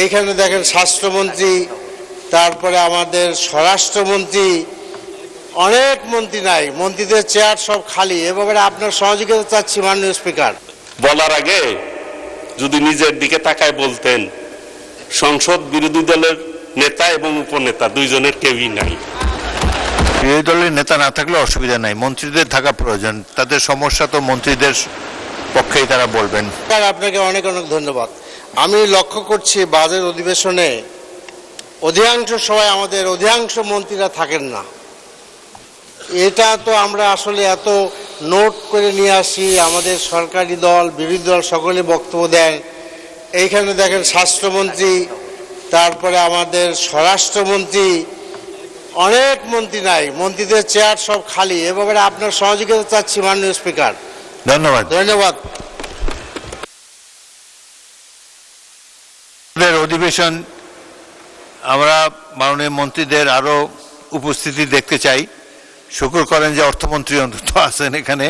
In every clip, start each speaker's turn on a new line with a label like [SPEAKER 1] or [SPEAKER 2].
[SPEAKER 1] এইখানে দেখেন স্বাস্থ্যমন্ত্রী, তারপরে আমাদের স্বরাষ্ট্রমন্ত্রী, অনেক মন্ত্রী নাই, মন্ত্রীদের চেয়ার সব খালি। এ ব্যাপারে আপনার সহযোগিতা চাচ্ছি মাননীয় স্পিকার।
[SPEAKER 2] বলার আগে যদি নিজের দিকে তাকায় বলতেন, সংসদ বিরোধী দলের নেতা এবং উপনেতা দুইজনের কেউই নাই।
[SPEAKER 3] বিরোধী দলের নেতা না থাকলে অসুবিধা নাই, মন্ত্রীদের থাকা প্রয়োজন। তাদের সমস্যা তো মন্ত্রীদের পক্ষেই তারা বলবেন।
[SPEAKER 1] আপনাকে অনেক অনেক ধন্যবাদ। আমি লক্ষ্য করছি বাজেট অধিবেশনে অধিকাংশ সময় আমাদের অধিকাংশ মন্ত্রীরা থাকেন না। এটা তো আমরা আসলে এত নোট করে নিয়ে আসি, আমাদের সরকারি দল বিরোধী দল সকলে বক্তব্য দেন। এইখানে দেখেন স্বাস্থ্যমন্ত্রী, তারপরে আমাদের স্বরাষ্ট্রমন্ত্রী, অনেক মন্ত্রী নাই, মন্ত্রীদের চেয়ার সব খালি। এ ব্যাপারে আপনার সহযোগিতা চাচ্ছি মাননীয় স্পিকার।
[SPEAKER 3] ধন্যবাদ।
[SPEAKER 1] ধন্যবাদ।
[SPEAKER 3] অধিবেশন আমরা মাননীয় মন্ত্রীদের আরো উপস্থিতি দেখতে চাই। শুকর করেন যে অর্থমন্ত্রী অন্তত আছেন এখানে,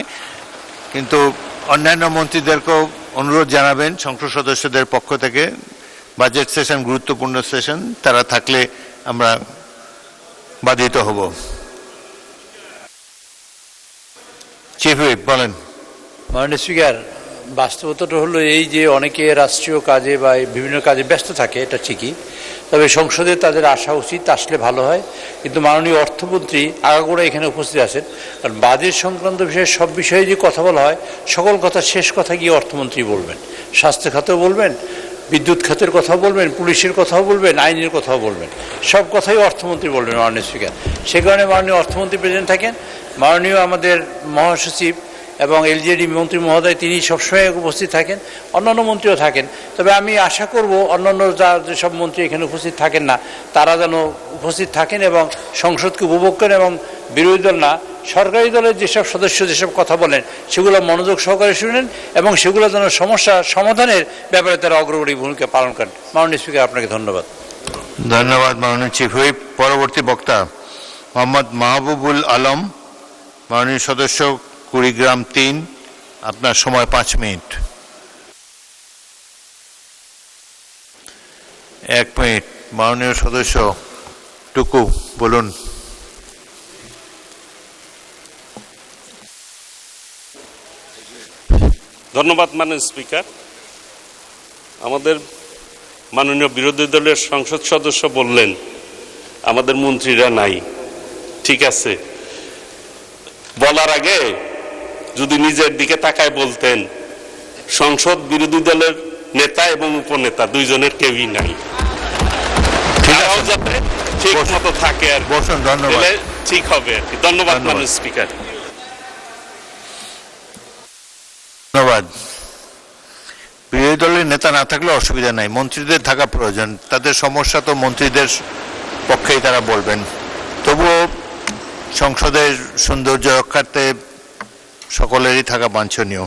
[SPEAKER 3] কিন্তু অন্যান্য মন্ত্রীদেরকেও অনুরোধ জানাবেন সংসদ সদস্যদের পক্ষ থেকে। বাজেট সেশন গুরুত্বপূর্ণ সেশন, তারা থাকলে আমরা বাধিত হব। চিফ হুইপ বলেন।
[SPEAKER 4] মাননীয় স্পিকার, বাস্তবতাটা হলো এই যে অনেকে রাষ্ট্রীয় কাজে বা বিভিন্ন কাজে ব্যস্ত থাকে, এটা ঠিকই। তবে সংসদে তাদের আসা উচিত, আসলে ভালো হয়। কিন্তু মাননীয় অর্থমন্ত্রী আগাগোড়া এখানে উপস্থিত আছেন, কারণ বাজেট সংক্রান্ত বিষয়ে সব বিষয়ে যে কথা বলা হয়, সকল কথা শেষ কথা গিয়ে অর্থমন্ত্রী বলবেন। স্বাস্থ্য খাতেও বলবেন, বিদ্যুৎ খাতের কথাও বলবেন, পুলিশের কথাও বলবেন, আইনের কথাও বলবেন, সব কথাই অর্থমন্ত্রী বলবেন মাননীয় স্পিকার। সে কারণে মাননীয় অর্থমন্ত্রী প্রেজেন্ট থাকেন। মাননীয় আমাদের মহাসচিব এবং এলজেডি মন্ত্রী মহোদয় তিনি সবসময় উপস্থিত থাকেন, অন্যান্য মন্ত্রীও থাকেন। তবে আমি আশা করব অন্যান্য যেসব মন্ত্রী এখানে উপস্থিত থাকেন না, তারা যেন উপস্থিত থাকেন এবং সংসদকে উপভোগ করেন, এবং বিরোধী দল না, সরকারি দলের যেসব সদস্য যেসব কথা বলেন সেগুলো মনোযোগ সহকারে শুনেন এবং সেগুলো যেন সমস্যা সমাধানের ব্যাপারে তারা অগ্রগণী ভূমিকা পালন করেন। মাননীয় স্পিকার, আপনাকে ধন্যবাদ।
[SPEAKER 3] ধন্যবাদ মাননীয় চিফ হুইপ। পরবর্তী বক্তা মোহাম্মদ মাহবুবুল আলম, মাননীয় সদস্য কুড়িগ্রাম 3, আপনার সময় 5 মিনিট। 1 মিনিট। মাননীয় সদস্য টুকু বলুন।
[SPEAKER 2] ধন্যবাদ মাননীয় স্পিকার। আমাদের মাননীয় বিরোধী দলের সংসদ সদস্য বললেন আমাদের মন্ত্রীরা নাই। ঠিক আছে, বলার আগে যদি নিজের দিকে তাকায় বলতেন, সংসদ বিরোধী দলের নেতা এবং উপনেতা দুইজনের কেউই নাই। তারাও যাতে ঠিক মতো থাকে আর
[SPEAKER 3] বসুন। ধন্যবাদ।
[SPEAKER 2] ঠিক হবে আর কি। ধন্যবাদ মাননীয় স্পিকার।
[SPEAKER 3] ধন্যবাদ। বিরোধী দলের নেতা না থাকলে অসুবিধা নাই, মন্ত্রীদের থাকা প্রয়োজন। তাদের সমস্যা তো মন্ত্রীদের পক্ষেই তারা বলবেন। তবুও সংসদের সৌন্দর্য রক্ষার্থে সকলেরই থাকা বাঞ্ছনীয়।